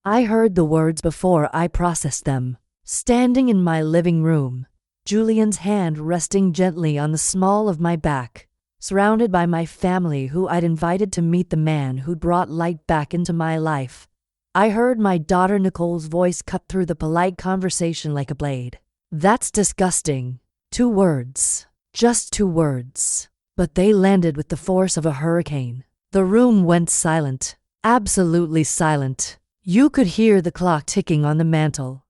I heard the words before I processed them. Standing in my living room, Julian's hand resting gently on the small of my back, surrounded by my family who I'd invited to meet the man who'd brought light back into my life. I heard my daughter Nicole's voice cut through the polite conversation like a blade. "That's disgusting." 2 words. Just 2 words. But they landed with the force of a hurricane. The room went silent. Absolutely silent. You could hear the clock ticking on the mantel.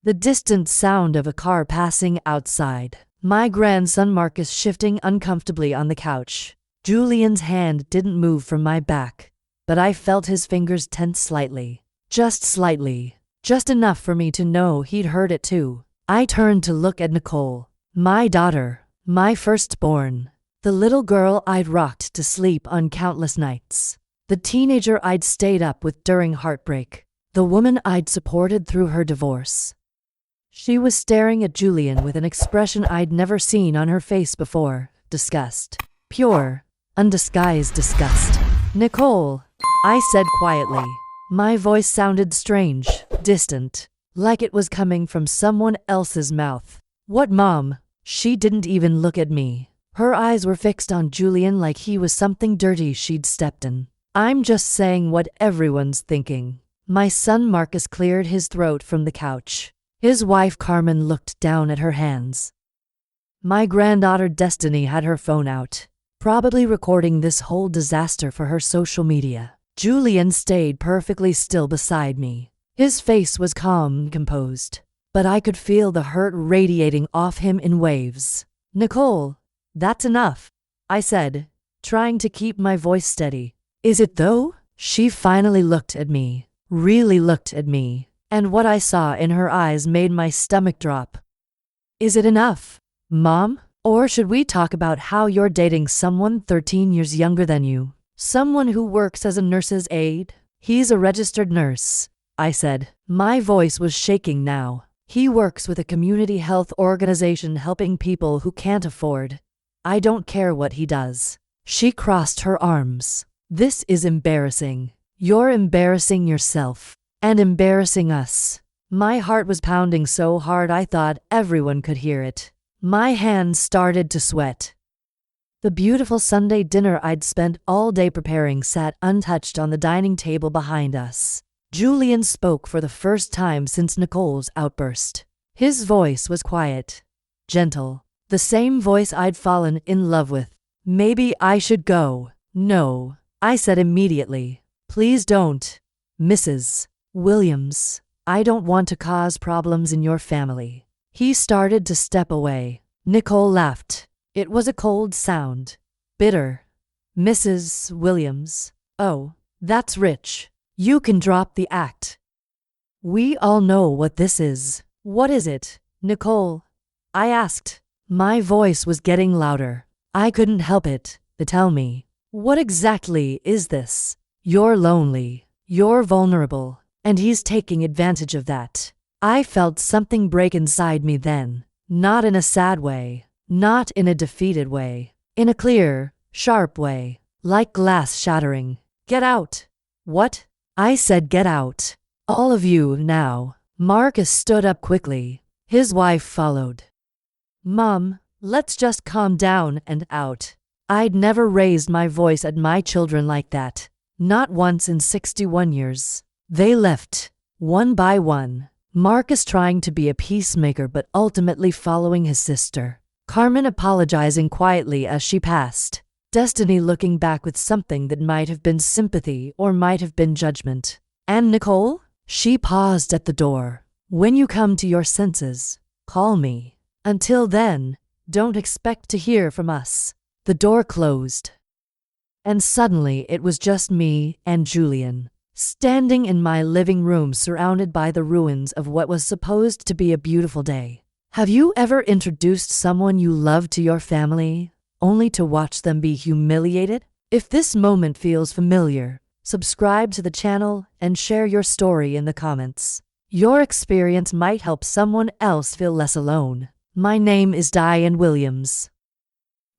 The distant sound of a car passing outside. My grandson Marcus shifting uncomfortably on the couch. Julian's hand didn't move from my back, but I felt his fingers tense slightly. Just slightly. Just enough for me to know he'd heard it too. I turned to look at Nicole, my daughter, my firstborn, the little girl I'd rocked to sleep on countless nights, the teenager I'd stayed up with during heartbreak, the woman I'd supported through her divorce. She was staring at Julian with an expression I'd never seen on her face before. Disgust. Pure, undisguised disgust. "Nicole," I said quietly. My voice sounded strange, distant, like it was coming from someone else's mouth. "What, Mom?" She didn't even look at me. Her eyes were fixed on Julian like he was something dirty she'd stepped in. "I'm just saying what everyone's thinking." My son Marcus cleared his throat from the couch. His wife Carmen looked down at her hands. My granddaughter Destiny had her phone out, probably recording this whole disaster for her social media. Julian stayed perfectly still beside me. His face was calm and composed, but I could feel the hurt radiating off him in waves. "Nicole, that's enough," I said, trying to keep my voice steady. "Is it though?" She finally looked at me, really looked at me, and what I saw in her eyes made my stomach drop. "Is it enough, Mom? Or should we talk about how you're dating someone 13 years younger than you? Someone who works as a nurse's aide?" "He's a registered nurse," I said. My voice was shaking now. "He works with a community health organization helping people who can't afford. I don't care what he does." She crossed her arms. "This is embarrassing. You're embarrassing yourself. And embarrassing us." My heart was pounding so hard I thought everyone could hear it. My hands started to sweat. The beautiful Sunday dinner I'd spent all day preparing sat untouched on the dining table behind us. Julian spoke for the first time since Nicole's outburst. His voice was quiet, gentle, the same voice I'd fallen in love with. "Maybe I should go." "No," I said immediately. "Please don't, Mrs. Williams. I don't want to cause problems in your family." He started to step away. Nicole laughed. It was a cold sound. Bitter. "Mrs. Williams. Oh, that's rich. You can drop the act. We all know what this is." "What is it, Nicole?" I asked. My voice was getting louder. I couldn't help it. "Tell me. What exactly is this?" "You're lonely. You're vulnerable. And he's taking advantage of that." I felt something break inside me then. Not in a sad way. Not in a defeated way. In a clear, sharp way. Like glass shattering. "Get out." "What?" I said, "Get out. All of you now." Marcus stood up quickly. His wife followed. "Mom, let's just calm down and out." I'd never raised my voice at my children like that. Not once in 61 years. They left, one by one. Marcus trying to be a peacemaker but ultimately following his sister. Carmen apologizing quietly as she passed. Destiny looking back with something that might have been sympathy or might have been judgment. "And Nicole?" She paused at the door. "When you come to your senses, call me. Until then, don't expect to hear from us." The door closed. And suddenly it was just me and Julian, standing in my living room surrounded by the ruins of what was supposed to be a beautiful day. Have you ever introduced someone you love to your family, only to watch them be humiliated? If this moment feels familiar, subscribe to the channel and share your story in the comments. Your experience might help someone else feel less alone. My name is Diane Williams.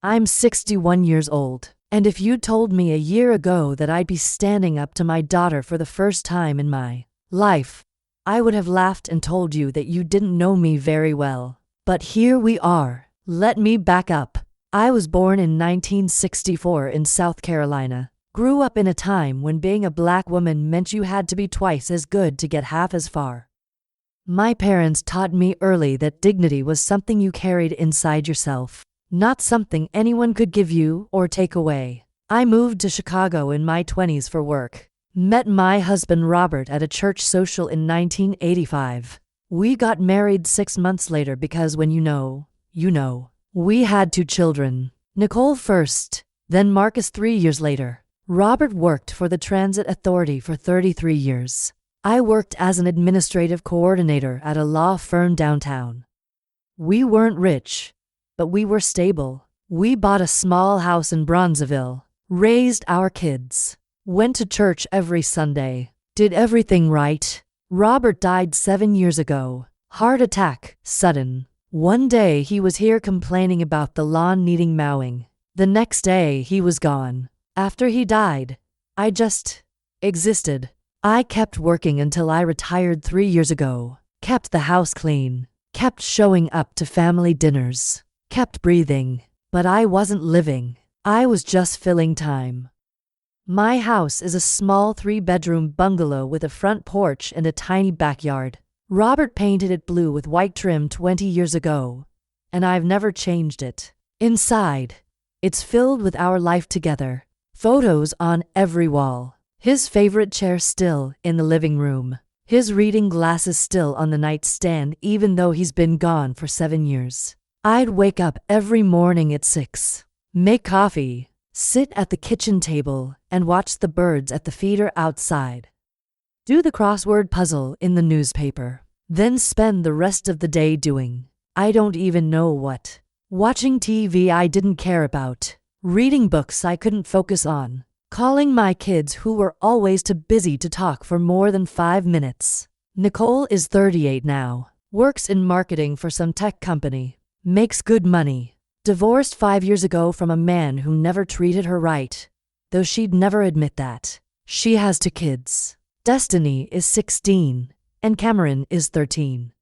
I'm 61 years old. And if you told me a year ago that I'd be standing up to my daughter for the first time in my life, I would have laughed and told you that you didn't know me very well. But here we are. Let me back up. I was born in 1964 in South Carolina. Grew up in a time when being a black woman meant you had to be twice as good to get half as far. My parents taught me early that dignity was something you carried inside yourself, not something anyone could give you or take away. I moved to Chicago in my 20s for work. Met my husband Robert at a church social in 1985. We got married 6 months later because when you know, you know. We had 2 children, Nicole first, then Marcus 3 years later. Robert worked for the Transit Authority for 33 years. I worked as an administrative coordinator at a law firm downtown. We weren't rich, but we were stable. We bought a small house in Bronzeville, raised our kids, went to church every Sunday, did everything right. Robert died 7 years ago. Heart attack, sudden. One day he was here complaining about the lawn needing mowing. The next day he was gone. After he died, I just existed. I kept working until I retired 3 years ago. Kept the house clean. Kept showing up to family dinners. Kept breathing. But I wasn't living. I was just filling time. My house is a small 3-bedroom bungalow with a front porch and a tiny backyard. Robert painted it blue with white trim 20 years ago, and I've never changed it. Inside, it's filled with our life together. Photos on every wall. His favorite chair still in the living room. His reading glasses still on the nightstand even though he's been gone for 7 years. I'd wake up every morning at 6, make coffee, sit at the kitchen table, and watch the birds at the feeder outside. Do the crossword puzzle in the newspaper. Then spend the rest of the day doing, I don't even know what. Watching TV I didn't care about. Reading books I couldn't focus on. Calling my kids who were always too busy to talk for more than 5 minutes. Nicole is 38 now. Works in marketing for some tech company. Makes good money. Divorced 5 years ago from a man who never treated her right, though she'd never admit that. She has 2 kids. Destiny is 16, and Cameron is 13.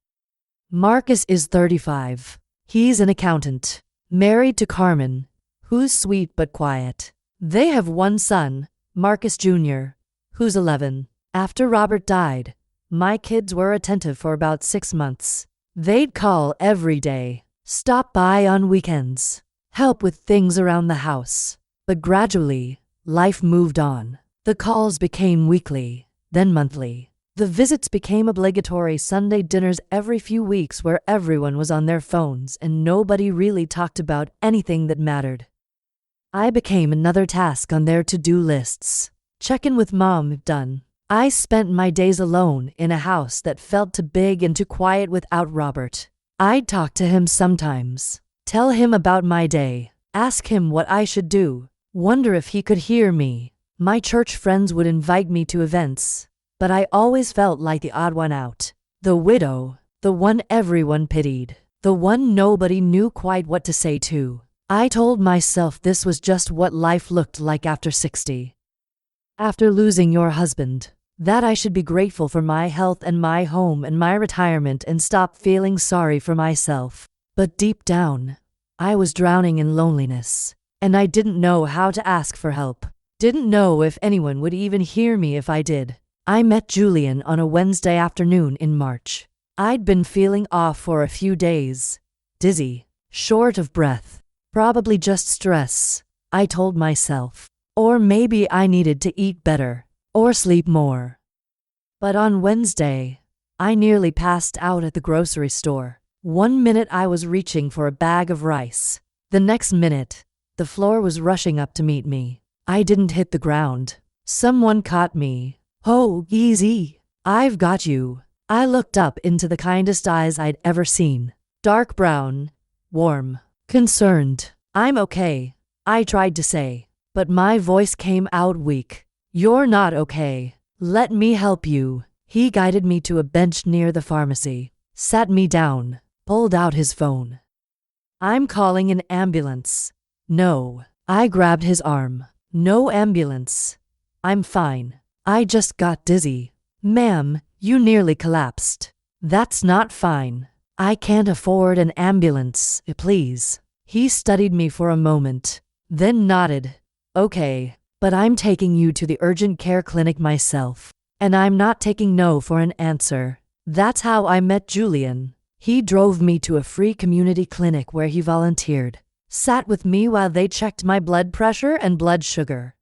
Marcus is 35. He's an accountant. Married to Carmen, who's sweet but quiet. They have 1 son, Marcus Jr., who's 11. After Robert died, my kids were attentive for about 6 months. They'd call every day, stop by on weekends, help with things around the house. But gradually, life moved on. The calls became weekly, then monthly. The visits became obligatory Sunday dinners every few weeks where everyone was on their phones and nobody really talked about anything that mattered. I became another task on their to-do lists. Check in with mom, done. I spent my days alone in a house that felt too big and too quiet without Robert. I'd talk to him sometimes, tell him about my day, ask him what I should do, wonder if he could hear me. My church friends would invite me to events, but I always felt like the odd one out. The widow, the one everyone pitied, the one nobody knew quite what to say to. I told myself this was just what life looked like after 60. After losing your husband, that I should be grateful for my health and my home and my retirement and stop feeling sorry for myself. But deep down, I was drowning in loneliness, and I didn't know how to ask for help. Didn't know if anyone would even hear me if I did. I met Julian on a Wednesday afternoon in March. I'd been feeling off for a few days. Dizzy, short of breath, probably just stress, I told myself. Or maybe I needed to eat better, or sleep more. But on Wednesday, I nearly passed out at the grocery store. 1 minute I was reaching for a bag of rice. The next minute, the floor was rushing up to meet me. I didn't hit the ground. Someone caught me. Oh, easy. I've got you. I looked up into the kindest eyes I'd ever seen. Dark brown, warm, concerned. I'm okay, I tried to say, but my voice came out weak. You're not okay. Let me help you. He guided me to a bench near the pharmacy, sat me down, pulled out his phone. I'm calling an ambulance. No. I grabbed his arm. No ambulance. I'm fine. I just got dizzy. Ma'am, You nearly collapsed. That's not fine. I can't afford an ambulance, please. He studied me for a moment, then nodded. Okay, but I'm taking you to the urgent care clinic myself. And I'm not taking no for an answer. That's how I met Julian. He drove me to a free community clinic where he volunteered, sat with me while they checked my blood pressure and blood sugar,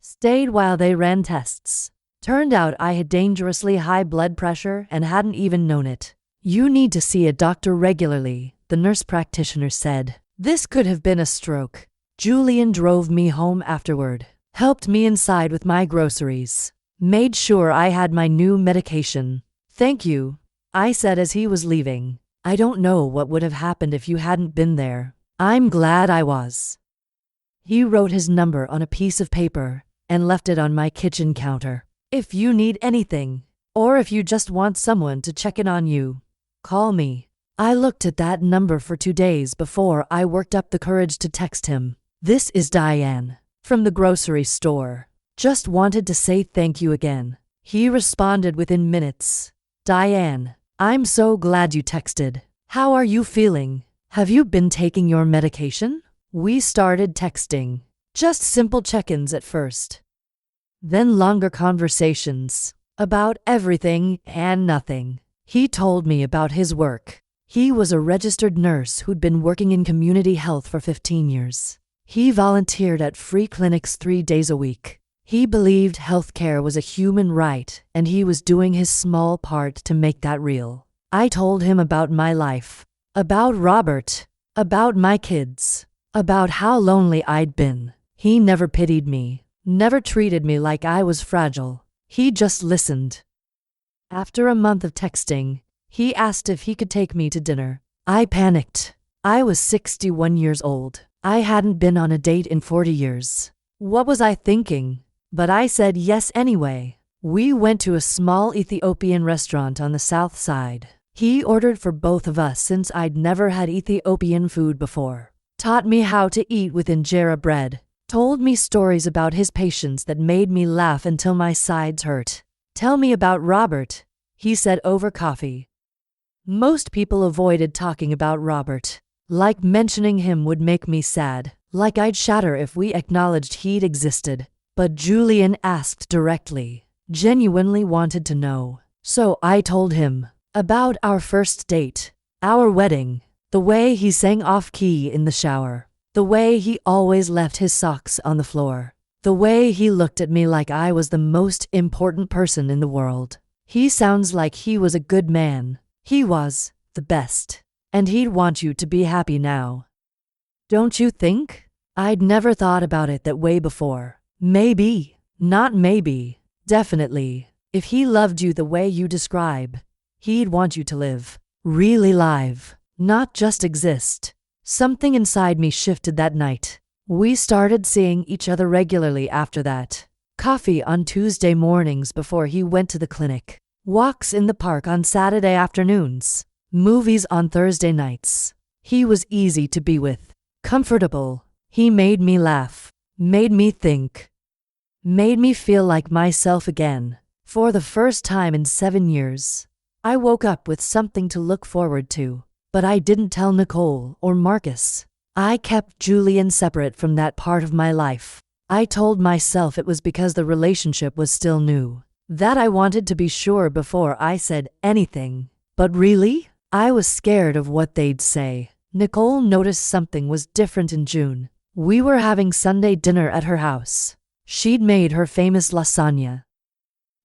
stayed while they ran tests. Turned out I had dangerously high blood pressure and hadn't even known it. You need to see a doctor regularly, the nurse practitioner said. This could have been a stroke. Julian drove me home afterward, helped me inside with my groceries, made sure I had my new medication. Thank you, I said as he was leaving. I don't know what would have happened if you hadn't been there. I'm glad I was. He wrote his number on a piece of paper and left it on my kitchen counter. If you need anything, or if you just want someone to check in on you, call me. I looked at that number for 2 days before I worked up the courage to text him. This is Diane, from the grocery store. Just wanted to say thank you again. He responded within minutes. Diane, I'm so glad you texted. How are you feeling? Have you been taking your medication? We started texting. Just simple check-ins at first. Then longer conversations about everything and nothing. He told me about his work. He was a registered nurse who'd been working in community health for 15 years. He volunteered at free clinics 3 days a week. He believed healthcare was a human right, and he was doing his small part to make that real. I told him about my life, about Robert, about my kids, about how lonely I'd been. He never pitied me, never treated me like I was fragile. He just listened. After a month of texting, he asked if he could take me to dinner. I panicked. I was 61 years old. I hadn't been on a date in 40 years. What was I thinking? But I said yes anyway. We went to a small Ethiopian restaurant on the south side. He ordered for both of us since I'd never had Ethiopian food before. Taught me how to eat with injera bread. Told me stories about his patients that made me laugh until my sides hurt. Tell me about Robert, he said over coffee. Most people avoided talking about Robert. Like mentioning him would make me sad, like I'd shatter if we acknowledged he'd existed. But Julian asked directly, genuinely wanted to know. So I told him about our first date, our wedding, the way he sang off-key in the shower, the way he always left his socks on the floor, the way he looked at me like I was the most important person in the world. He sounds like he was a good man. He was the best. And he'd want you to be happy now. Don't you think? I'd never thought about it that way before. Maybe, not maybe, definitely. If he loved you the way you describe, he'd want you to live. Really live, not just exist. Something inside me shifted that night. We started seeing each other regularly after that. Coffee on Tuesday mornings before he went to the clinic. Walks in the park on Saturday afternoons. Movies on Thursday nights. He was easy to be with. Comfortable. He made me laugh. Made me think. Made me feel like myself again. For the first time in 7 years, I woke up with something to look forward to. But I didn't tell Nicole or Marcus. I kept Julian separate from that part of my life. I told myself it was because the relationship was still new. That I wanted to be sure before I said anything. But really? I was scared of what they'd say. Nicole noticed something was different in June. We were having Sunday dinner at her house. She'd made her famous lasagna.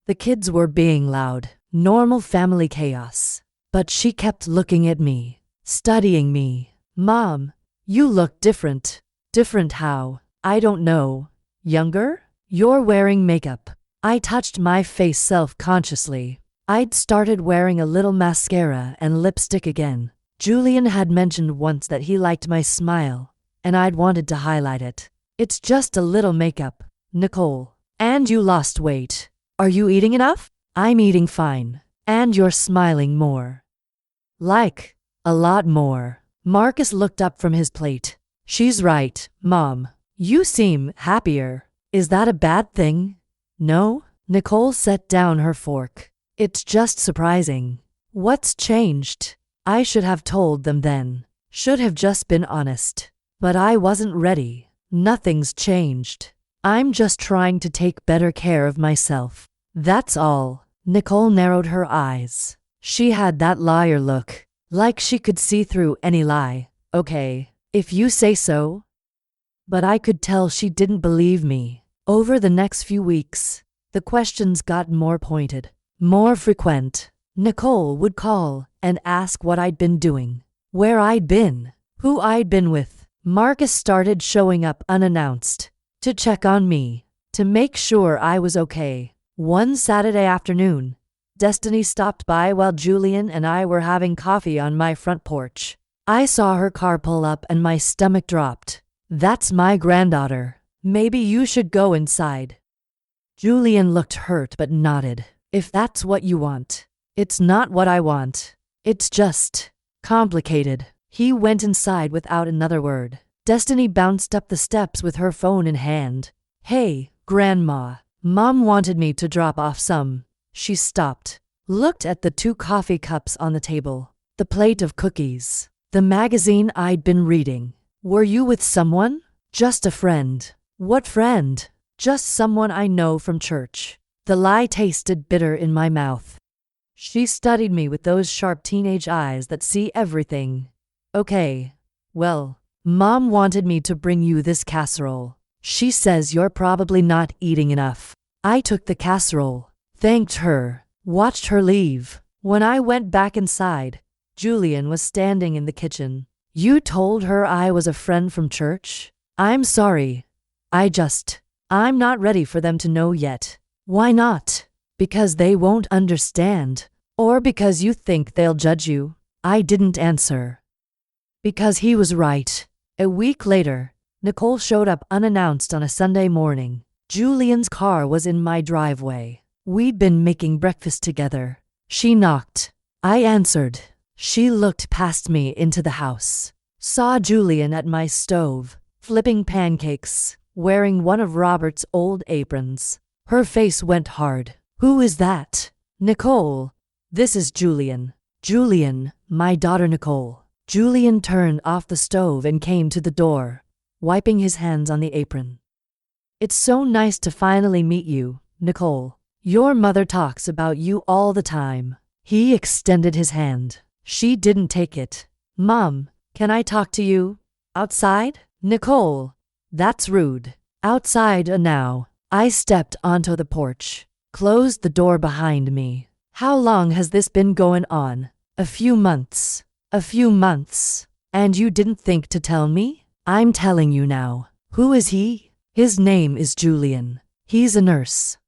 The kids were being loud, normal family chaos. But she kept looking at me, studying me. Mom, you look different. Different how? I don't know. Younger? You're wearing makeup. I touched my face self-consciously. I'd started wearing a little mascara and lipstick again. Julian had mentioned once that he liked my smile, and I'd wanted to highlight it. It's just a little makeup, Nicole. And you lost weight. Are you eating enough? I'm eating fine. And you're smiling more. Like, a lot more. Marcus looked up from his plate. She's right, Mom. You seem happier. Is that a bad thing? No? Nicole set down her fork. It's just surprising. What's changed? I should have told them then. Should have just been honest. But I wasn't ready. Nothing's changed. I'm just trying to take better care of myself. That's all. Nicole narrowed her eyes. She had that liar look, like she could see through any lie. Okay, if you say so. But I could tell she didn't believe me. Over the next few weeks, the questions got more pointed, more frequent. Nicole would call and ask what I'd been doing, where I'd been, who I'd been with. Marcus started showing up unannounced to check on me, to make sure I was okay. One Saturday afternoon, Destiny stopped by while Julian and I were having coffee on my front porch. I saw her car pull up and my stomach dropped. That's my granddaughter. Maybe you should go inside. Julian looked hurt but nodded. If that's what you want. It's not what I want. It's just complicated. He went inside without another word. Destiny bounced up the steps with her phone in hand. Hey, Grandma. Mom wanted me to drop off some. She stopped, looked at the 2 coffee cups on the table, the plate of cookies, the magazine I'd been reading. Were you with someone? Just a friend. What friend? Just someone I know from church. The lie tasted bitter in my mouth. She studied me with those sharp teenage eyes that see everything. Okay, well, Mom wanted me to bring you this casserole. She says you're probably not eating enough. I took the casserole, thanked her, watched her leave. When I went back inside, Julian was standing in the kitchen. You told her I was a friend from church? I'm sorry. I'm not ready for them to know yet. Why not? Because they won't understand. Or because you think they'll judge you? I didn't answer. Because he was right. A week later, Nicole showed up unannounced on a Sunday morning. Julian's car was in my driveway. We'd been making breakfast together. She knocked. I answered. She looked past me into the house. Saw Julian at my stove, flipping pancakes, wearing one of Robert's old aprons. Her face went hard. Who is that? Nicole. This is Julian. Julian, my daughter Nicole. Julian turned off the stove and came to the door, wiping his hands on the apron. It's so nice to finally meet you, Nicole. Your mother talks about you all the time. He extended his hand. She didn't take it. Mom, can I talk to you? Outside? Nicole. That's rude. Outside now. I stepped onto the porch, closed the door behind me. How long has this been going on? A few months. A few months. And you didn't think to tell me? I'm telling you now. Who is he? His name is Julian. He's a nurse.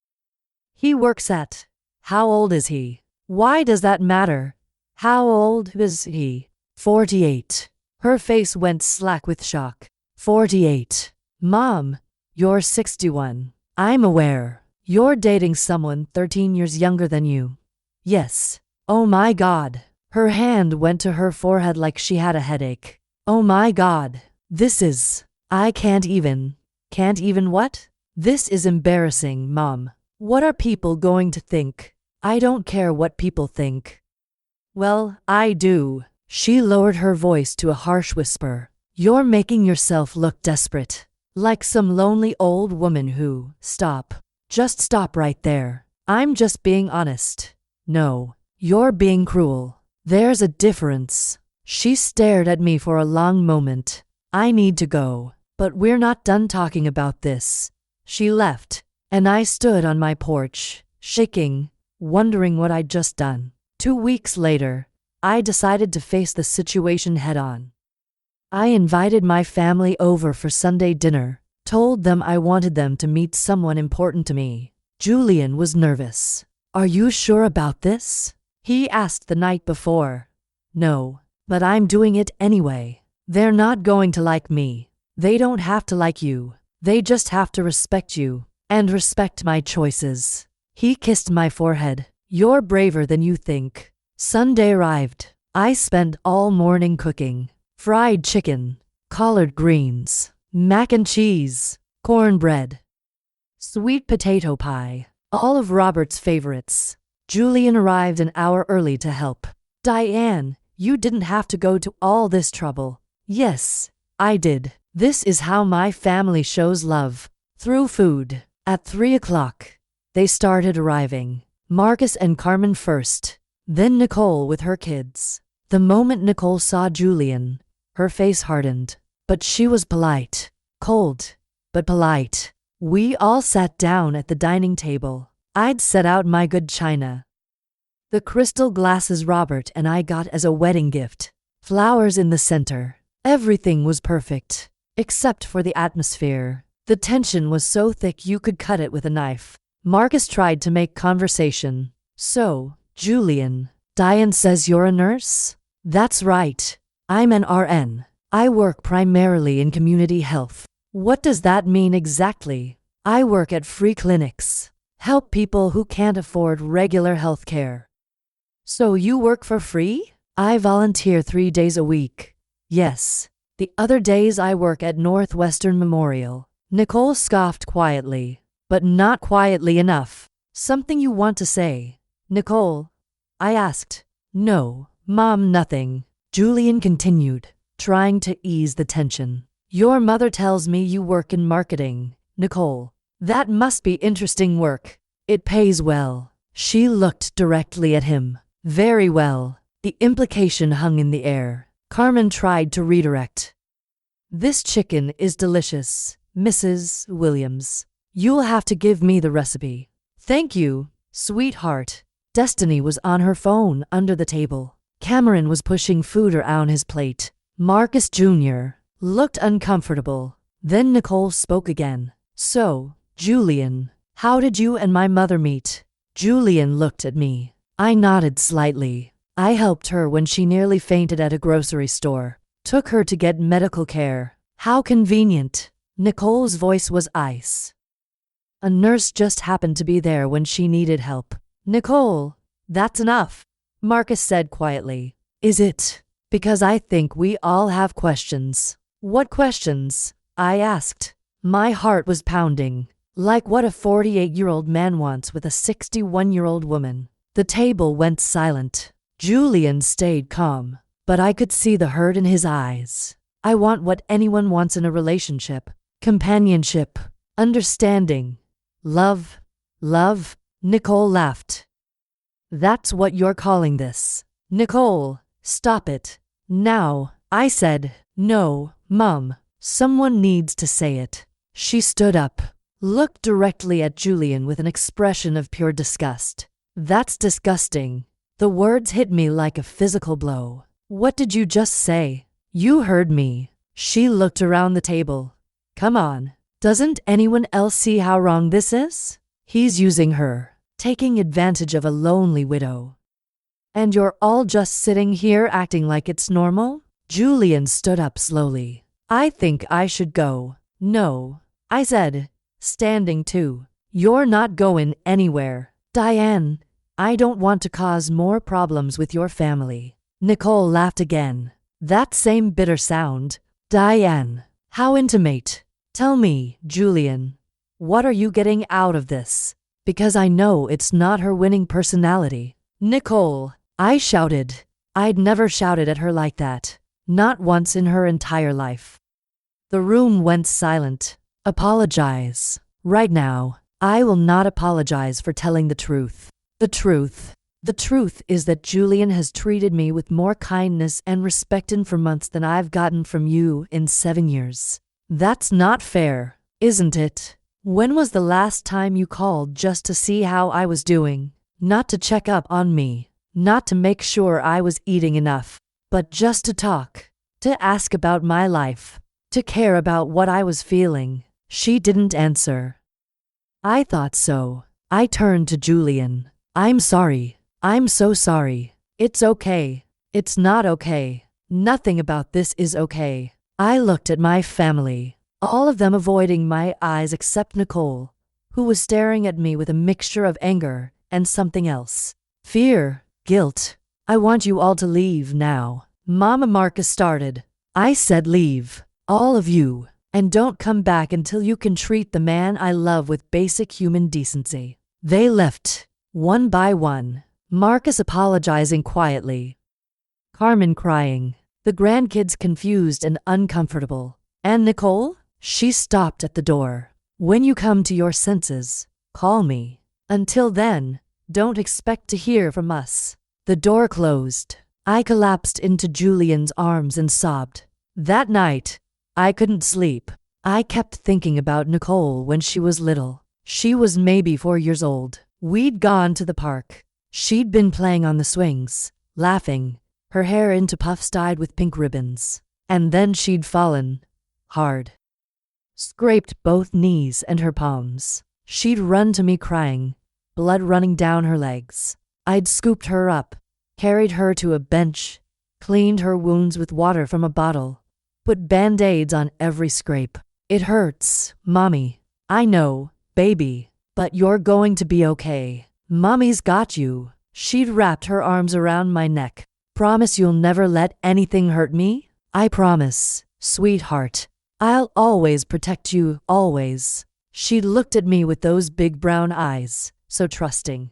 He works at. How old is he? Why does that matter? How old is he? 48. Her face went slack with shock. 48. Mom, you're 61. I'm aware. You're dating someone 13 years younger than you. Yes. Oh my God. Her hand went to her forehead like she had a headache. Oh my God. I can't even what? This is embarrassing, Mom. What are people going to think? I don't care what people think. Well, I do. She lowered her voice to a harsh whisper. You're making yourself look desperate. Like some lonely old woman who… Stop. Just stop right there. I'm just being honest. No, you're being cruel. There's a difference. She stared at me for a long moment. I need to go. But we're not done talking about this. She left, and I stood on my porch, shaking, wondering what I'd just done. 2 weeks later, I decided to face the situation head on. I invited my family over for Sunday dinner, told them I wanted them to meet someone important to me. Julian was nervous. Are you sure about this? He asked the night before. No, but I'm doing it anyway. They're not going to like me. They don't have to like you. They just have to respect you and respect my choices. He kissed my forehead. You're braver than you think. Sunday arrived. I spent all morning cooking. Fried chicken, collard greens, mac and cheese, cornbread, sweet potato pie, all of Robert's favorites. Julian arrived an hour early to help. Diane, you didn't have to go to all this trouble. Yes, I did. This is how my family shows love. Through food. At 3 o'clock, they started arriving. Marcus and Carmen first, then Nicole with her kids. The moment Nicole saw Julian, her face hardened. But she was polite. Cold, but polite. We all sat down at the dining table. I'd set out my good china. The crystal glasses Robert and I got as a wedding gift. Flowers in the center. Everything was perfect, except for the atmosphere. The tension was so thick you could cut it with a knife. Marcus tried to make conversation. So, Julian, Diane says you're a nurse? That's right. I'm an RN. I work primarily in community health. What does that mean exactly? I work at free clinics. Help people who can't afford regular health care. So you work for free? I volunteer 3 days a week. Yes. The other days I work at Northwestern Memorial. Nicole scoffed quietly, but not quietly enough. Something you want to say, Nicole? I asked. No, Mom, nothing. Julian continued, trying to ease the tension. Your mother tells me you work in marketing, Nicole. That must be interesting work. It pays well. She looked directly at him. Very well. The implication hung in the air. Carmen tried to redirect. This chicken is delicious, Mrs. Williams. You'll have to give me the recipe. Thank you, sweetheart. Destiny was on her phone under the table. Cameron was pushing food around his plate. Marcus Jr. looked uncomfortable. Then Nicole spoke again. So, Julian, how did you and my mother meet? Julian looked at me. I nodded slightly. I helped her when she nearly fainted at a grocery store. Took her to get medical care. How convenient. Nicole's voice was ice. A nurse just happened to be there when she needed help. Nicole, that's enough, Marcus said quietly. Is it? Because I think we all have questions. What questions? I asked. My heart was pounding. Like what a 48-year-old man wants with a 61-year-old woman. The table went silent. Julian stayed calm, but I could see the hurt in his eyes. I want what anyone wants in a relationship. Companionship. Understanding. Love. Love. Nicole laughed. That's what you're calling this. Nicole, stop it. Now, I said. No, Mom. Someone needs to say it. She stood up, looked directly at Julian with an expression of pure disgust. That's disgusting. The words hit me like a physical blow. What did you just say? You heard me. She looked around the table. Come on. Doesn't anyone else see how wrong this is? He's using her, taking advantage of a lonely widow. And you're all just sitting here acting like it's normal? Julian stood up slowly. I think I should go. No, I said, standing too. You're not going anywhere. Diane, I don't want to cause more problems with your family. Nicole laughed again. That same bitter sound. Diane, how intimate. Tell me, Julian, what are you getting out of this? Because I know it's not her winning personality. Nicole, I shouted. I'd never shouted at her like that. Not once in her entire life. The room went silent. Apologize. Right now, I will not apologize for telling the truth. The truth. The truth is that Julian has treated me with more kindness and respect in for months than I've gotten from you in 7 years. That's not fair, isn't it? When was the last time you called just to see how I was doing? Not to check up on me, not to make sure I was eating enough, but just to talk, to ask about my life, to care about what I was feeling. She didn't answer. I thought so. I turned to Julian. I'm sorry. I'm so sorry. It's okay. It's not okay. Nothing about this is okay. I looked at my family, all of them avoiding my eyes except Nicole, who was staring at me with a mixture of anger and something else. Fear, guilt. I want you all to leave now. Mama Marcus started. I said leave, all of you, and don't come back until you can treat the man I love with basic human decency. They left. One by one. Marcus apologizing quietly. Carmen crying. The grandkids confused and uncomfortable. And Nicole? She stopped at the door. When you come to your senses, call me. Until then, don't expect to hear from us. The door closed. I collapsed into Julian's arms and sobbed. That night, I couldn't sleep. I kept thinking about Nicole when she was little. She was maybe 4 years old. We'd gone to the park. She'd been playing on the swings, laughing, her hair into puffs tied with pink ribbons. And then she'd fallen. Hard. Scraped both knees and her palms. She'd run to me crying, blood running down her legs. I'd scooped her up, carried her to a bench, cleaned her wounds with water from a bottle, put band-aids on every scrape. It hurts, Mommy. I know, baby, but you're going to be okay. Mommy's got you. She'd wrapped her arms around my neck. Promise you'll never let anything hurt me? I promise, sweetheart. I'll always protect you, always. She looked at me with those big brown eyes, so trusting.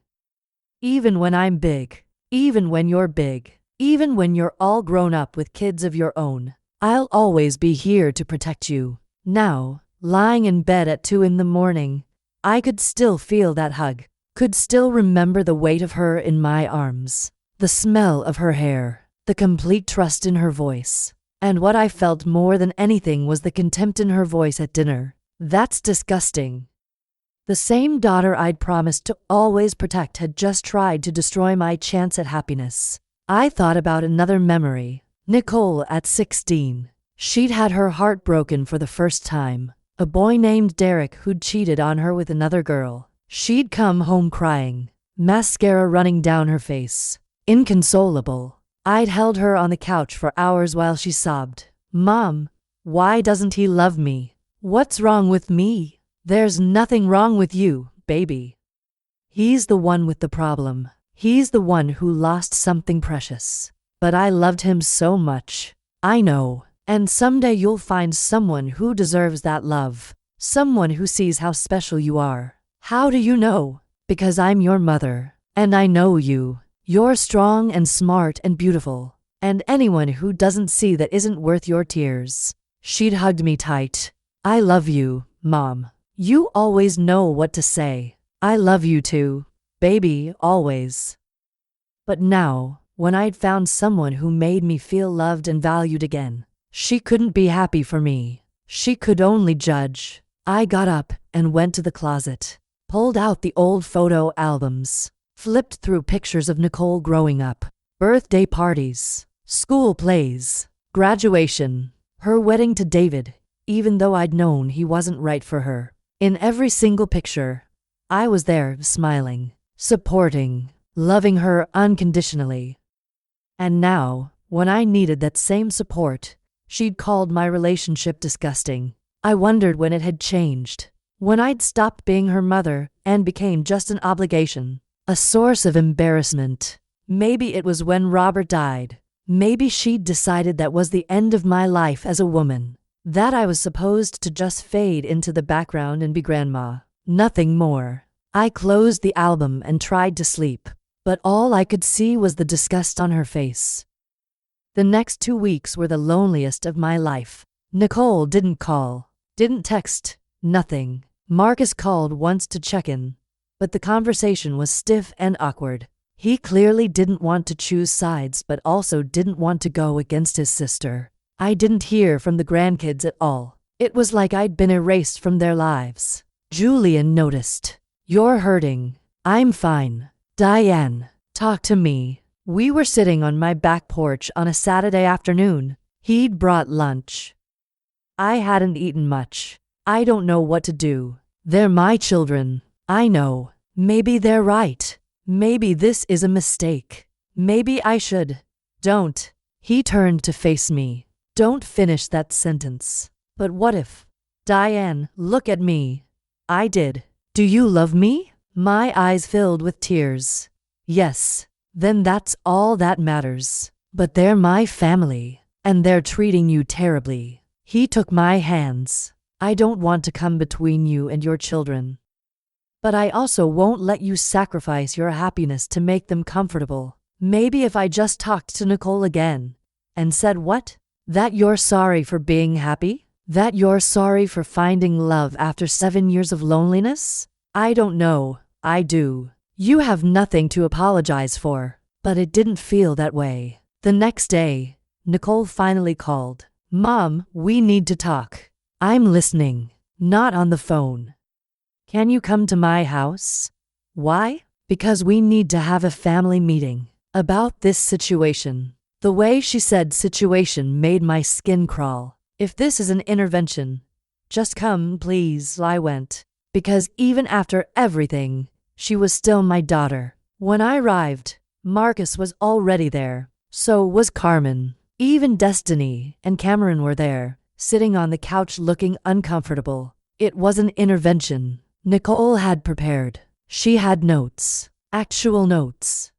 Even when I'm big, even when you're big, even when you're all grown up with kids of your own, I'll always be here to protect you. Now, lying in bed at 2 in the morning, I could still feel that hug, could still remember the weight of her in my arms, the smell of her hair, the complete trust in her voice. And what I felt more than anything was the contempt in her voice at dinner. That's disgusting. The same daughter I'd promised to always protect had just tried to destroy my chance at happiness. I thought about another memory. Nicole at 16. She'd had her heart broken for the first time. A boy named Derek who'd cheated on her with another girl. She'd come home crying, mascara running down her face. Inconsolable. I'd held her on the couch for hours while she sobbed. Mom, why doesn't he love me? What's wrong with me? There's nothing wrong with you, baby. He's the one with the problem. He's the one who lost something precious. But I loved him so much. I know. And someday you'll find someone who deserves that love. Someone who sees how special you are. How do you know? Because I'm your mother. And I know you. You're strong and smart and beautiful. And anyone who doesn't see that isn't worth your tears. She'd hugged me tight. I love you, Mom. You always know what to say. I love you too, baby, always. But now, when I'd found someone who made me feel loved and valued again, she couldn't be happy for me. She could only judge. I got up and went to the closet, pulled out the old photo albums, flipped through pictures of Nicole growing up, birthday parties, school plays, graduation, her wedding to David, even though I'd known he wasn't right for her. In every single picture, I was there smiling, supporting, loving her unconditionally. And now, when I needed that same support, she'd called my relationship disgusting. I wondered when it had changed, when I'd stopped being her mother and became just an obligation, a source of embarrassment. Maybe it was when Robert died. Maybe she'd decided that was the end of my life as a woman, that I was supposed to just fade into the background and be grandma. Nothing more. I closed the album and tried to sleep, but all I could see was the disgust on her face. The next 2 weeks were the loneliest of my life. Nicole didn't call, didn't text, nothing. Marcus called once to check in, but the conversation was stiff and awkward. He clearly didn't want to choose sides but also didn't want to go against his sister. I didn't hear from the grandkids at all. It was like I'd been erased from their lives. Julian noticed. You're hurting. I'm fine. Diane, talk to me. We were sitting on my back porch on a Saturday afternoon. He'd brought lunch. I hadn't eaten much. I don't know what to do. They're my children. I know. Maybe they're right. Maybe this is a mistake. Maybe I should. Don't. He turned to face me. Don't finish that sentence. But what if? Diane, look at me. I did. Do you love me? My eyes filled with tears. Yes. Then that's all that matters. But they're my family, and they're treating you terribly. He took my hands. I don't want to come between you and your children. But I also won't let you sacrifice your happiness to make them comfortable. Maybe if I just talked to Nicole again and said what? That you're sorry for being happy? That you're sorry for finding love after 7 years of loneliness? I don't know. I do. You have nothing to apologize for. But it didn't feel that way. The next day, Nicole finally called. Mom, we need to talk. I'm listening. Not on the phone. Can you come to my house? Why? Because we need to have a family meeting about this situation. The way she said situation made my skin crawl. If this is an intervention, just come, please. I went. Because even after everything, she was still my daughter. When I arrived, Marcus was already there. So was Carmen. Even Destiny and Cameron were there, sitting on the couch looking uncomfortable. It was an intervention. Nicole had prepared. She had notes. Actual notes.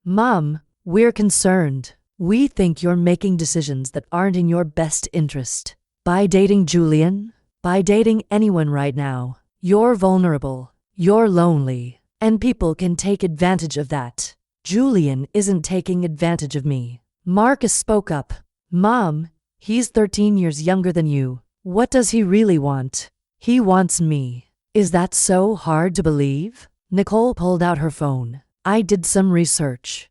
Mom, we're concerned. We think you're making decisions that aren't in your best interest. By dating Julian, by dating anyone right now, you're vulnerable. You're lonely. And people can take advantage of that. Julian isn't taking advantage of me. Marcus spoke up. Mom, he's 13 years younger than you. What does he really want? He wants me. Is that so hard to believe? Nicole pulled out her phone. I did some research.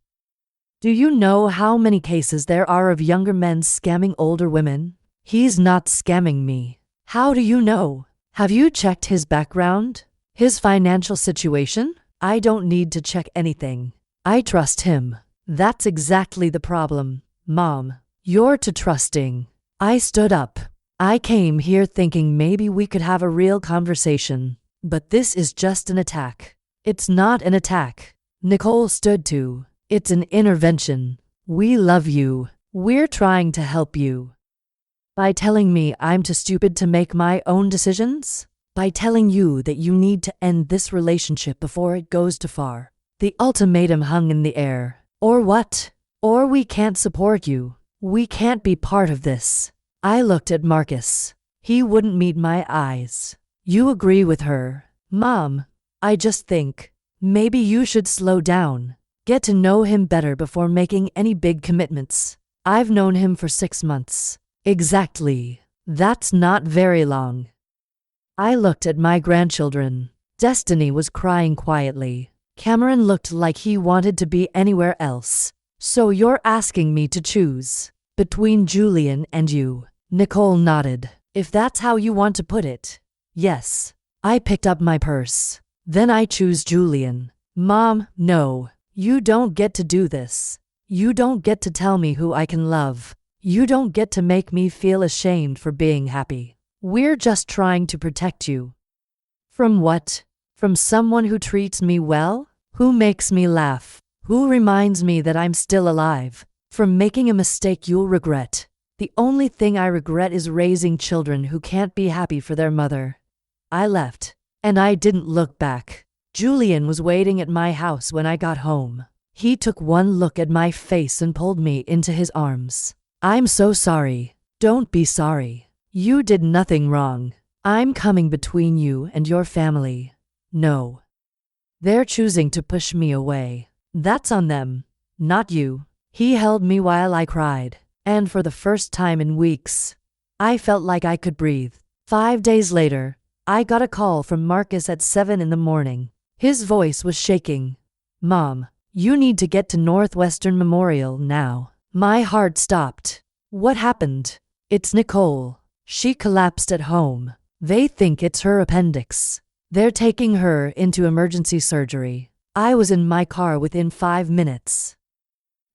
Do you know how many cases there are of younger men scamming older women? He's not scamming me. How do you know? Have you checked his background? His financial situation? I don't need to check anything. I trust him. That's exactly the problem, Mom. You're too trusting. I stood up. I came here thinking maybe we could have a real conversation. But this is just an attack. It's not an attack. Nicole stood too. It's an intervention. We love you. We're trying to help you. By telling me I'm too stupid to make my own decisions? By telling you that you need to end this relationship before it goes too far? The ultimatum hung in the air. Or what? Or we can't support you. We can't be part of this. I looked at Marcus. He wouldn't meet my eyes. You agree with her? Mom, I just think maybe you should slow down. Get to know him better before making any big commitments. I've known him for 6 months. Exactly. That's not very long. I looked at my grandchildren. Destiny was crying quietly. Cameron looked like he wanted to be anywhere else. So you're asking me to choose between Julian and you? Nicole nodded. If that's how you want to put it. Yes. I picked up my purse. Then I choose Julian. Mom, no. You don't get to do this. You don't get to tell me who I can love. You don't get to make me feel ashamed for being happy. We're just trying to protect you. From what? From someone who treats me well? Who makes me laugh? Who reminds me that I'm still alive? From making a mistake you'll regret. The only thing I regret is raising children who can't be happy for their mother. I left, and I didn't look back. Julian was waiting at my house when I got home. He took one look at my face and pulled me into his arms. I'm so sorry. Don't be sorry. You did nothing wrong. I'm coming between you and your family. No. They're choosing to push me away. That's on them, not you. He held me while I cried, and for the first time in weeks, I felt like I could breathe. 5 days later, I got a call from Marcus at 7 in the morning. His voice was shaking. Mom, you need to get to Northwestern Memorial now. My heart stopped. What happened? It's Nicole. She collapsed at home. They think it's her appendix. They're taking her into emergency surgery. I was in my car within 5 minutes.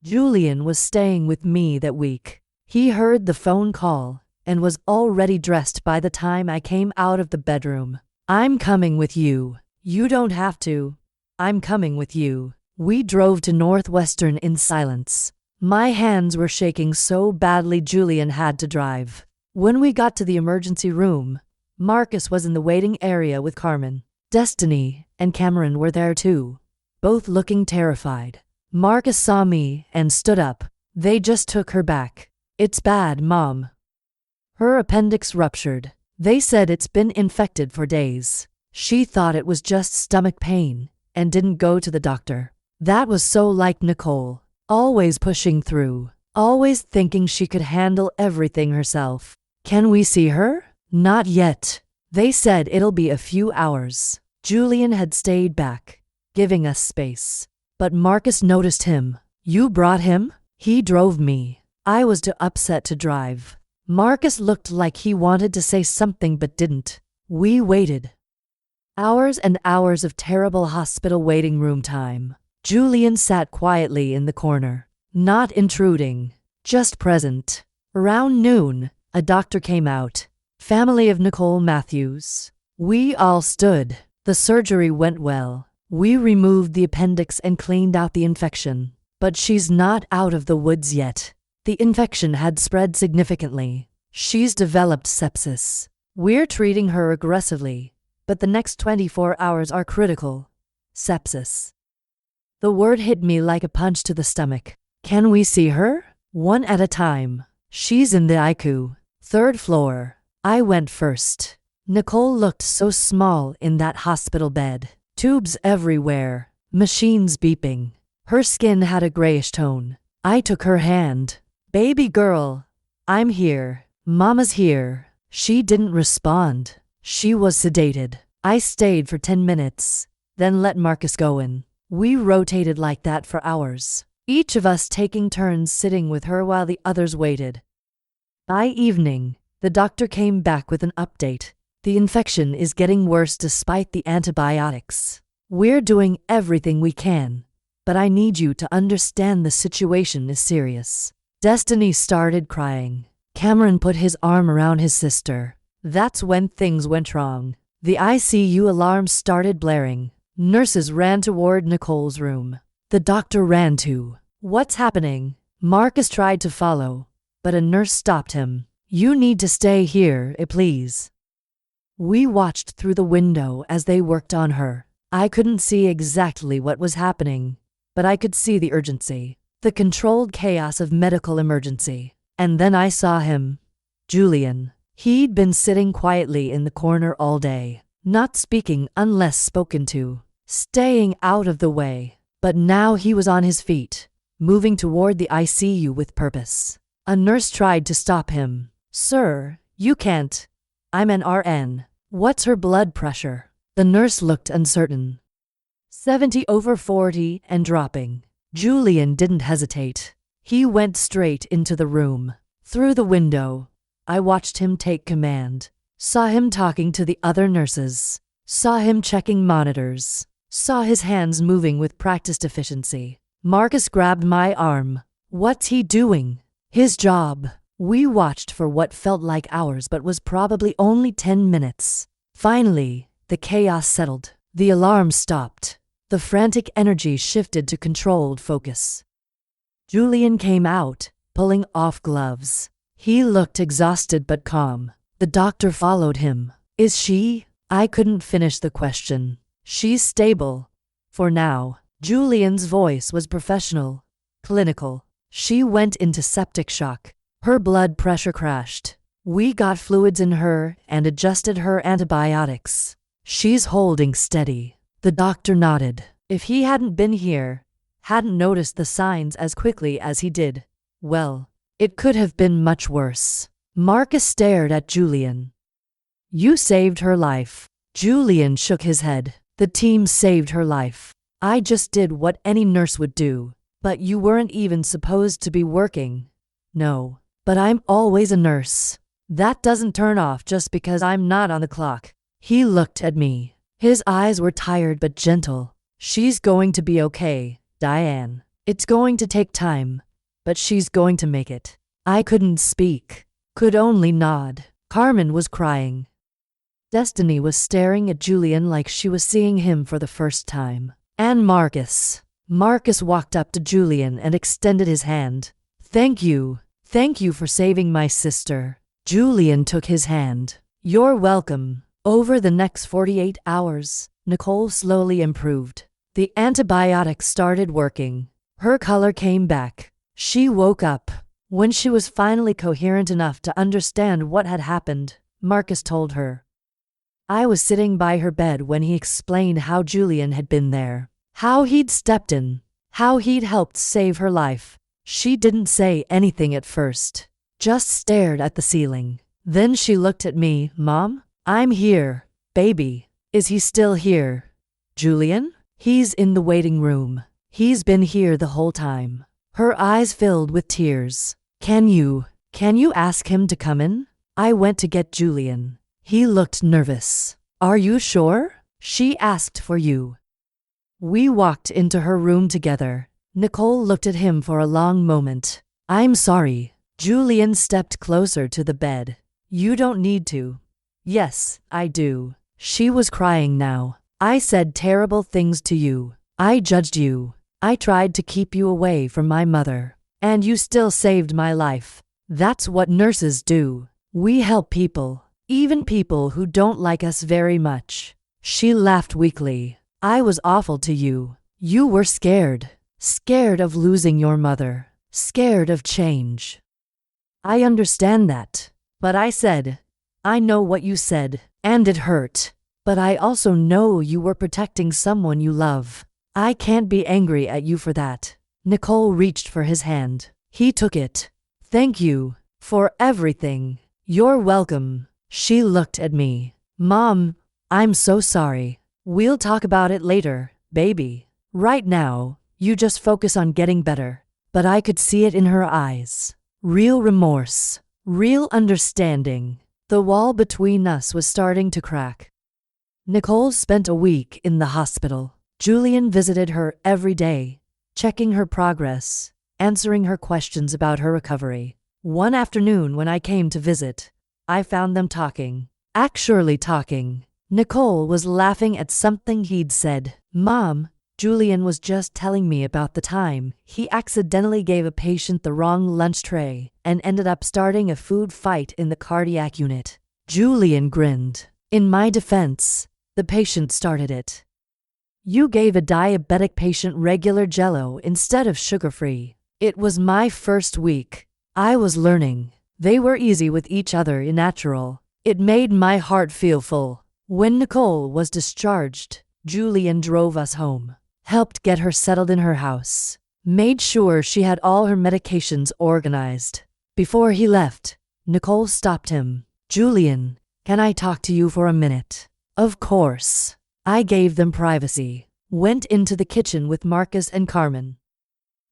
Julian was staying with me that week. He heard the phone call and was already dressed by the time I came out of the bedroom. I'm coming with you. You don't have to. I'm coming with you. We drove to Northwestern in silence. My hands were shaking so badly Julian had to drive. When we got to the emergency room, Marcus was in the waiting area with Carmen. Destiny and Cameron were there too, both looking terrified. Marcus saw me and stood up. They just took her back. It's bad, Mom. Her appendix ruptured. They said it's been infected for days. She thought it was just stomach pain and didn't go to the doctor. That was so like Nicole, always pushing through, always thinking she could handle everything herself. Can we see her? Not yet. They said it'll be a few hours. Julian had stayed back, giving us space. But Marcus noticed him. You brought him? He drove me. I was too upset to drive. Marcus looked like he wanted to say something but didn't. We waited. Hours and hours of terrible hospital waiting room time. Julian sat quietly in the corner, not intruding, just present. Around noon, a doctor came out. Family of Nicole Matthews. We all stood. The surgery went well. We removed the appendix and cleaned out the infection. But she's not out of the woods yet. The infection had spread significantly. She's developed sepsis. We're treating her aggressively, but the next 24 hours are critical. Sepsis. The word hit me like a punch to the stomach. Can we see her? One at a time. She's in the ICU. 3rd floor. I went first. Nicole looked so small in that hospital bed. Tubes everywhere. Machines beeping. Her skin had a grayish tone. I took her hand. Baby girl, I'm here. Mama's here. She didn't respond. She was sedated. I stayed for 10 minutes, then let Marcus go in. We rotated like that for hours, each of us taking turns sitting with her while the others waited. By evening, the doctor came back with an update. The infection is getting worse despite the antibiotics. We're doing everything we can, but I need you to understand the situation is serious. Destiny started crying. Cameron put his arm around his sister. That's when things went wrong. The ICU alarm started blaring. Nurses ran toward Nicole's room. The doctor ran too. What's happening? Marcus tried to follow, but a nurse stopped him. You need to stay here, please. We watched through the window as they worked on her. I couldn't see exactly what was happening, but I could see the urgency, the controlled chaos of medical emergency. And then I saw him. Julian. He'd been sitting quietly in the corner all day, not speaking unless spoken to, staying out of the way. But now he was on his feet, moving toward the ICU with purpose. A nurse tried to stop him. Sir, you can't. I'm an RN. What's her blood pressure? The nurse looked uncertain. 70/40 and dropping. Julian didn't hesitate. He went straight into the room. Through the window, I watched him take command. Saw him talking to the other nurses. Saw him checking monitors. Saw his hands moving with practiced efficiency. Marcus grabbed my arm. What's he doing? His job. We watched for what felt like hours but was probably only 10 minutes. Finally, the chaos settled. The alarm stopped. The frantic energy shifted to controlled focus. Julian came out, pulling off gloves. He looked exhausted but calm. The doctor followed him. Is she? I couldn't finish the question. She's stable. For now. Julian's voice was professional, clinical. She went into septic shock. Her blood pressure crashed. We got fluids in her and adjusted her antibiotics. She's holding steady. The doctor nodded. If he hadn't been here, hadn't noticed the signs as quickly as he did, well, it could have been much worse. Marcus stared at Julian. You saved her life. Julian shook his head. The team saved her life. I just did what any nurse would do. But you weren't even supposed to be working. No, but I'm always a nurse. That doesn't turn off just because I'm not on the clock. He looked at me. His eyes were tired but gentle. She's going to be okay, Diane. It's going to take time, but she's going to make it. I couldn't speak, could only nod. Carmen was crying. Destiny was staring at Julian like she was seeing him for the first time. And Marcus. Marcus walked up to Julian and extended his hand. Thank you. Thank you for saving my sister. Julian took his hand. You're welcome. Over the next 48 hours, Nicole slowly improved. The antibiotics started working. Her color came back. She woke up. When she was finally coherent enough to understand what had happened, Marcus told her. I was sitting by her bed when he explained how Julian had been there, how he'd stepped in, how he'd helped save her life. She didn't say anything at first, just stared at the ceiling. Then she looked at me. Mom, I'm here, baby. Is he still here? Julian? He's in the waiting room. He's been here the whole time. Her eyes filled with tears. Can you ask him to come in? I went to get Julian. He looked nervous. Are you sure? She asked for you. We walked into her room together. Nicole looked at him for a long moment. I'm sorry. Julian stepped closer to the bed. You don't need to. Yes, I do. She was crying now. I said terrible things to you. I judged you. I tried to keep you away from my mother. And you still saved my life. That's what nurses do. We help people, even people who don't like us very much. She laughed weakly. I was awful to you. You were scared. Scared of losing your mother. Scared of change. I understand that. But I said, I know what you said, and it hurt. But I also know you were protecting someone you love. I can't be angry at you for that. Nicole reached for his hand. He took it. Thank you for everything. You're welcome. She looked at me. Mom, I'm so sorry. We'll talk about it later, baby. Right now, you just focus on getting better. But I could see it in her eyes. Real remorse. Real understanding. The wall between us was starting to crack. Nicole spent a week in the hospital. Julian visited her every day, checking her progress, answering her questions about her recovery. One afternoon when I came to visit, I found them talking. Actually talking. Nicole was laughing at something he'd said. Mom, Julian was just telling me about the time he accidentally gave a patient the wrong lunch tray and ended up starting a food fight in the cardiac unit. Julian grinned. In my defense, the patient started it. You gave a diabetic patient regular Jell-O instead of sugar-free. It was my first week. I was learning. They were easy with each other and natural. It made my heart feel full. When Nicole was discharged, Julian drove us home, helped get her settled in her house, made sure she had all her medications organized. Before he left, Nicole stopped him. Julian, can I talk to you for a minute? Of course. I gave them privacy. Went into the kitchen with Marcus and Carmen.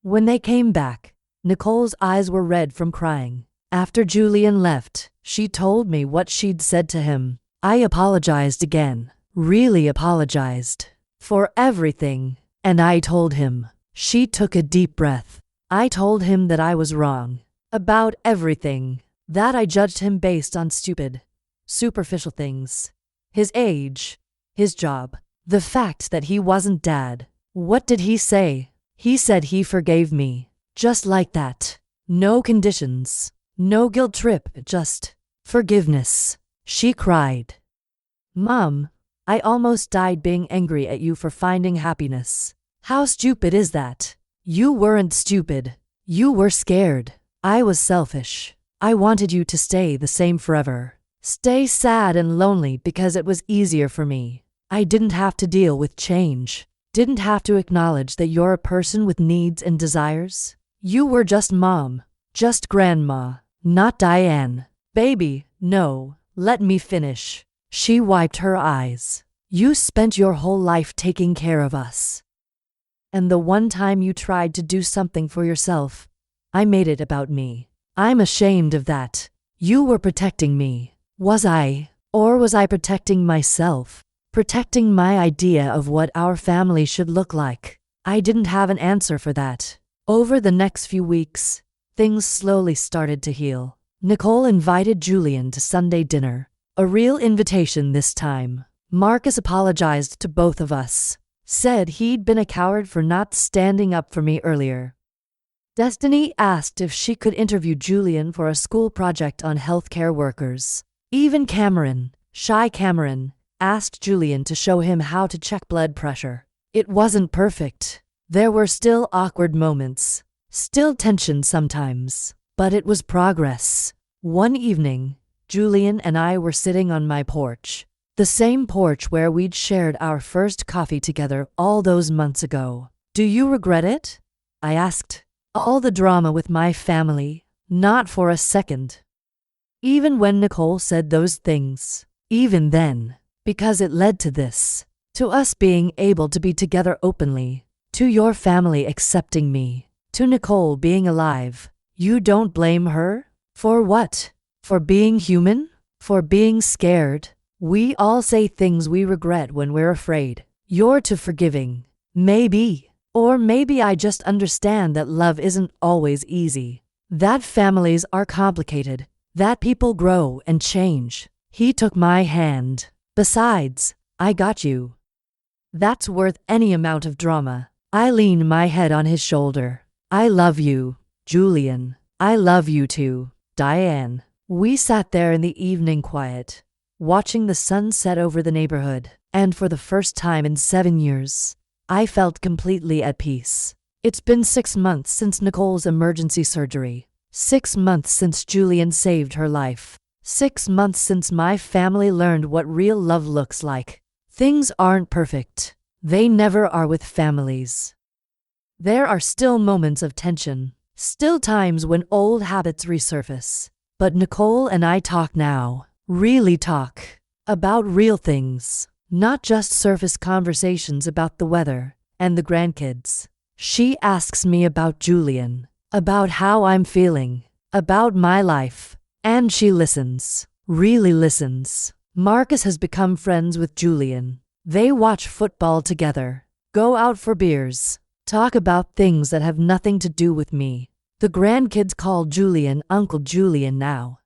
When they came back, Nicole's eyes were red from crying. After Julian left, she told me what she'd said to him. I apologized again. Really apologized. For everything. And I told him. She took a deep breath. I told him that I was wrong. About everything. That I judged him based on stupid, superficial things. His age. His job. The fact that he wasn't Dad. What did he say? He said he forgave me. Just like that. No conditions. No guilt trip, just forgiveness. She cried. Mom, I almost died being angry at you for finding happiness. How stupid is that? You weren't stupid. You were scared. I was selfish. I wanted you to stay the same forever. Stay sad and lonely because it was easier for me. I didn't have to deal with change. Didn't have to acknowledge that you're a person with needs and desires. You were just Mom. Just Grandma. Not Diane. Baby, no. Let me finish. She wiped her eyes. You spent your whole life taking care of us. And the one time you tried to do something for yourself, I made it about me. I'm ashamed of that. You were protecting me. Was I? Or was I protecting myself? Protecting my idea of what our family should look like. I didn't have an answer for that. Over the next few weeks, things slowly started to heal. Nicole invited Julian to Sunday dinner. A real invitation this time. Marcus apologized to both of us. Said he'd been a coward for not standing up for me earlier. Destiny asked if she could interview Julian for a school project on healthcare workers. Even Cameron, shy Cameron, asked Julian to show him how to check blood pressure. It wasn't perfect. There were still awkward moments. Still tension sometimes. But it was progress. One evening, Julian and I were sitting on my porch, The same porch where we'd shared our first coffee together all those months ago. Do you regret it? I asked. All the drama with my family? Not for a second. Even when Nicole said those things. Even then. Because it led to this. To us being able to be together openly. To your family accepting me. To Nicole being alive. You don't blame her? For what? For being human? For being scared? We all say things we regret when we're afraid. You're too forgiving. Maybe. Or maybe I just understand that love isn't always easy. That families are complicated. That people grow and change. He took my hand. Besides, I got you. That's worth any amount of drama. I leaned my head on his shoulder. I love you, Julian. I love you too, Diane. We sat there in the evening quiet, watching the sun set over the neighborhood, and for the first time in 7 years, I felt completely at peace. It's been 6 months since Nicole's emergency surgery. 6 months since Julian saved her life. 6 months since my family learned what real love looks like. Things aren't perfect. They never are with families. There are still moments of tension, still times when old habits resurface. But Nicole and I talk now. Really talk. About real things. Not just surface conversations about the weather and the grandkids. She asks me about Julian, about how I'm feeling, about my life. And she listens. Really listens. Marcus has become friends with Julian. They watch football together, go out for beers, talk about things that have nothing to do with me. The grandkids call Julian Uncle Julian now.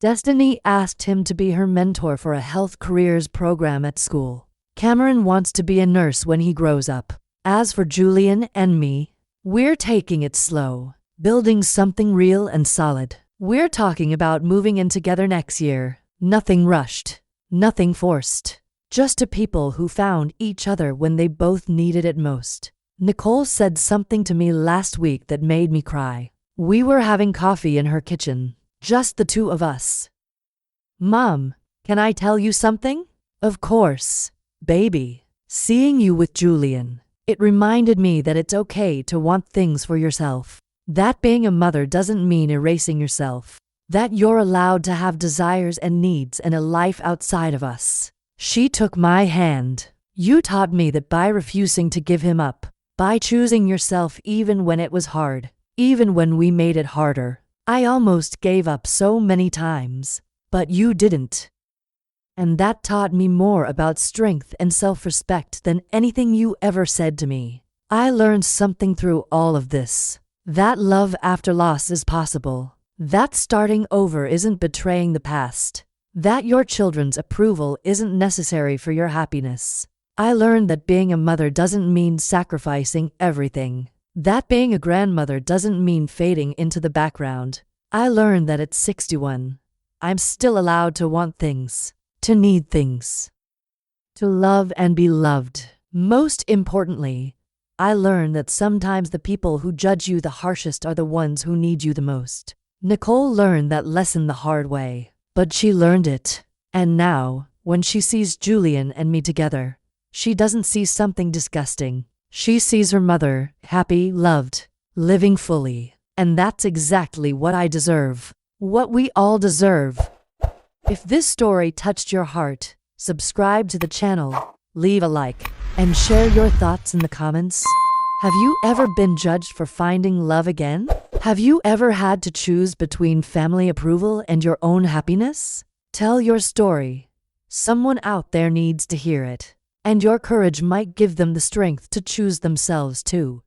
Destiny asked him to be her mentor for a health careers program at school. Cameron wants to be a nurse when he grows up. As for Julian and me, we're taking it slow, building something real and solid. We're talking about moving in together next year. Nothing rushed, nothing forced. Just two people who found each other when they both needed it most. Nicole said something to me last week that made me cry. We were having coffee in her kitchen, just the two of us. Mom, can I tell you something? Of course, baby. Seeing you with Julian, it reminded me that it's okay to want things for yourself. That being a mother doesn't mean erasing yourself. That you're allowed to have desires and needs and a life outside of us. She took my hand. You taught me that by refusing to give him up, by choosing yourself even when it was hard, even when we made it harder. I almost gave up so many times, but you didn't. And that taught me more about strength and self-respect than anything you ever said to me. I learned something through all of this. That love after loss is possible. That starting over isn't betraying the past. That your children's approval isn't necessary for your happiness. I learned that being a mother doesn't mean sacrificing everything. That being a grandmother doesn't mean fading into the background. I learned that at 61, I'm still allowed to want things, to need things, to love and be loved. Most importantly, I learned that sometimes the people who judge you the harshest are the ones who need you the most. Nicole learned that lesson the hard way, but she learned it. And now, when she sees Julian and me together, she doesn't see something disgusting. She sees her mother, happy, loved, living fully. And that's exactly what I deserve. What we all deserve. If this story touched your heart, subscribe to the channel, leave a like, and share your thoughts in the comments. Have you ever been judged for finding love again? Have you ever had to choose between family approval and your own happiness? Tell your story. Someone out there needs to hear it. And your courage might give them the strength to choose themselves too.